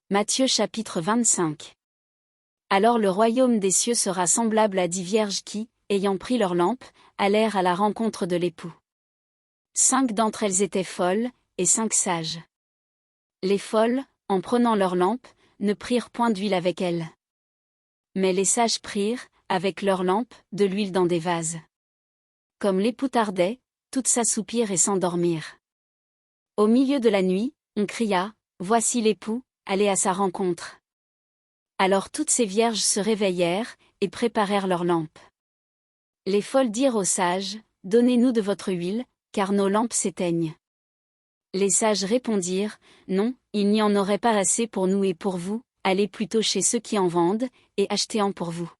Matthieu chapitre 25. Alors le royaume des cieux sera semblable à 10 vierges qui, ayant pris leurs lampes, allèrent à la rencontre de l'époux. 5 d'entre elles étaient folles, et 5 sages. Les folles, en prenant leurs lampes, ne prirent point d'huile avec elles. Mais les sages prirent, avec leurs lampes, de l'huile dans des vases. Comme l'époux tardait, toutes s'assoupirent et s'endormirent. Au milieu de la nuit, on cria, « Voici l'époux, allez à sa rencontre. » Alors toutes ces vierges se réveillèrent, et préparèrent leurs lampes. Les folles dirent aux sages, « Donnez-nous de votre huile, car nos lampes s'éteignent. » Les sages répondirent, « Non, il n'y en aurait pas assez pour nous et pour vous, allez plutôt chez ceux qui en vendent, et achetez-en pour vous. »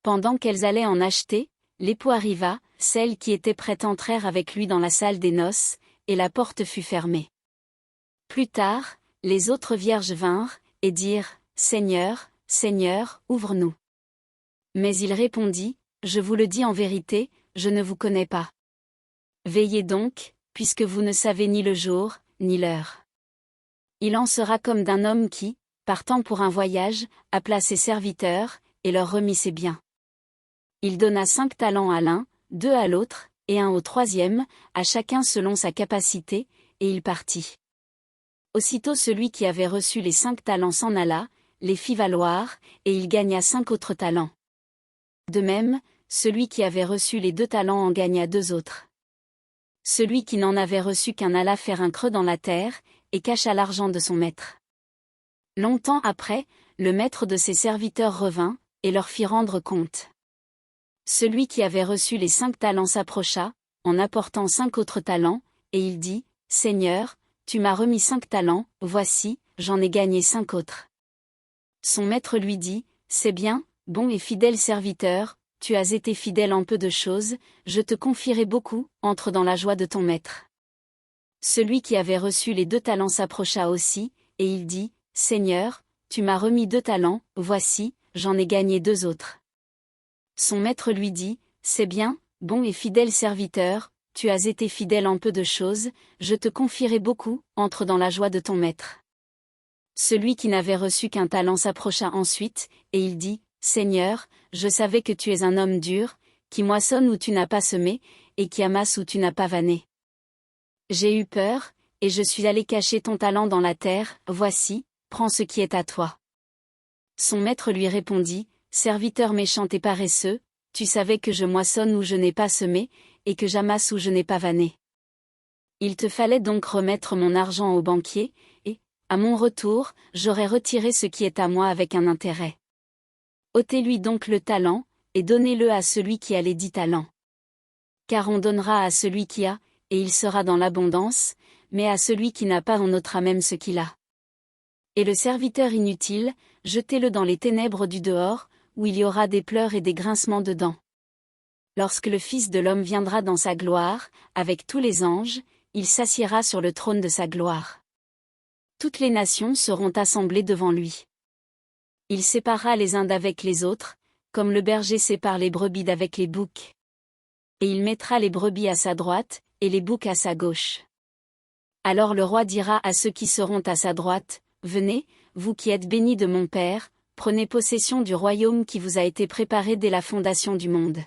Pendant qu'elles allaient en acheter, l'époux arriva, celles qui étaient prêtes entrèrent avec lui dans la salle des noces, et la porte fut fermée. Plus tard, les autres vierges vinrent, et dirent, « Seigneur, Seigneur, ouvre-nous. » Mais il répondit, « Je vous le dis en vérité, je ne vous connais pas. Veillez donc, puisque vous ne savez ni le jour, ni l'heure. » Il en sera comme d'un homme qui, partant pour un voyage, appela ses serviteurs, et leur remit ses biens. Il donna 5 talents à l'un, 2 à l'autre, et 1 au troisième, à chacun selon sa capacité, et il partit. Aussitôt celui qui avait reçu les 5 talents s'en alla, les fit valoir, et il gagna 5 autres talents. De même, celui qui avait reçu les 2 talents en gagna 2 autres. Celui qui n'en avait reçu qu'un alla faire un creux dans la terre, et cacha l'argent de son maître. Longtemps après, le maître de ses serviteurs revint, et leur fit rendre compte. Celui qui avait reçu les 5 talents s'approcha, en apportant 5 autres talents, et il dit, « Seigneur, tu m'as remis 5 talents, voici, j'en ai gagné 5 autres. » Son maître lui dit, « C'est bien, bon et fidèle serviteur, tu as été fidèle en peu de choses, je te confierai beaucoup, entre dans la joie de ton maître. » Celui qui avait reçu les 2 talents s'approcha aussi, et il dit, « Seigneur, tu m'as remis 2 talents, voici, j'en ai gagné 2 autres. » Son maître lui dit, « C'est bien, bon et fidèle serviteur, tu as été fidèle en peu de choses, je te confierai beaucoup, entre dans la joie de ton maître. » Celui qui n'avait reçu qu'un talent s'approcha ensuite, et il dit, « Seigneur, je savais que tu es un homme dur, qui moissonne où tu n'as pas semé, et qui amasse où tu n'as pas vanné. J'ai eu peur, et je suis allé cacher ton talent dans la terre, voici, prends ce qui est à toi. » Son maître lui répondit, « Serviteur méchant et paresseux, tu savais que je moissonne où je n'ai pas semé, et que j'amasse où je n'ai pas vanné. Il te fallait donc remettre mon argent au banquier, et, à mon retour, j'aurais retiré ce qui est à moi avec un intérêt. Ôtez-lui donc le talent, et donnez-le à celui qui a les 10 talents. Car on donnera à celui qui a, et il sera dans l'abondance, mais à celui qui n'a pas on ôtera même ce qu'il a. Et le serviteur inutile, jetez-le dans les ténèbres du dehors, où il y aura des pleurs et des grincements de dents. Lorsque le Fils de l'homme viendra dans sa gloire, avec tous les anges, il s'assiera sur le trône de sa gloire. Toutes les nations seront assemblées devant lui. Il séparera les uns d'avec les autres, comme le berger sépare les brebis d'avec les boucs. Et il mettra les brebis à sa droite, et les boucs à sa gauche. Alors le roi dira à ceux qui seront à sa droite, « Venez, vous qui êtes bénis de mon Père, prenez possession du royaume qui vous a été préparé dès la fondation du monde.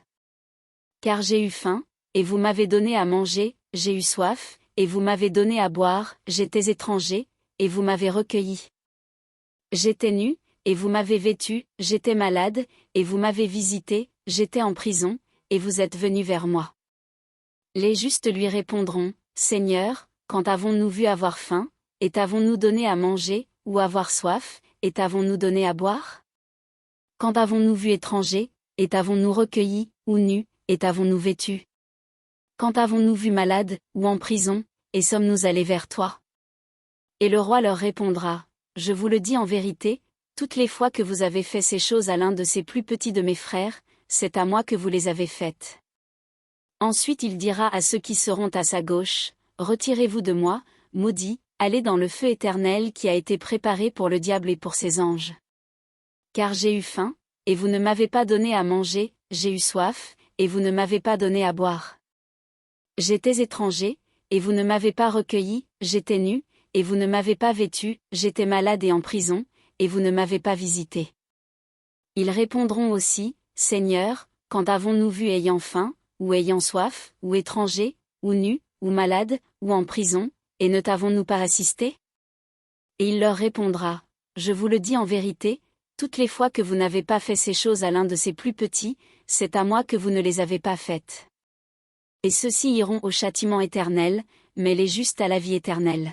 Car j'ai eu faim, et vous m'avez donné à manger, j'ai eu soif, et vous m'avez donné à boire, j'étais étranger, et vous m'avez recueilli. J'étais nu, et vous m'avez vêtu, j'étais malade, et vous m'avez visité, j'étais en prison, et vous êtes venus vers moi. » Les justes lui répondront, « Seigneur, quand avons-nous vu avoir faim, et t'avons-nous donné à manger, ou avoir soif, et t'avons-nous donné à boire? Quand avons-nous vu étranger, et t'avons-nous recueilli, ou nu, et t'avons-nous vêtu? Quand avons-nous vu malade, ou en prison, et sommes-nous allés vers toi? » Et le roi leur répondra, « Je vous le dis en vérité, toutes les fois que vous avez fait ces choses à l'un de ces plus petits de mes frères, c'est à moi que vous les avez faites. » Ensuite il dira à ceux qui seront à sa gauche, « Retirez-vous de moi, maudits, allez dans le feu éternel qui a été préparé pour le diable et pour ses anges. Car j'ai eu faim, et vous ne m'avez pas donné à manger, j'ai eu soif, et vous ne m'avez pas donné à boire. J'étais étranger, et vous ne m'avez pas recueilli, j'étais nu, et vous ne m'avez pas vêtu, j'étais malade et en prison, et vous ne m'avez pas visité. Ils répondront aussi, Seigneur, quand avons-nous vu ayant faim, ou ayant soif, ou étranger, ou nu, ou malade, ou en prison, et ne t'avons-nous pas assisté? Et il leur répondra, Je vous le dis en vérité, toutes les fois que vous n'avez pas fait ces choses à l'un de ces plus petits, c'est à moi que vous ne les avez pas faites. Et ceux-ci iront au châtiment éternel, mais les justes à la vie éternelle.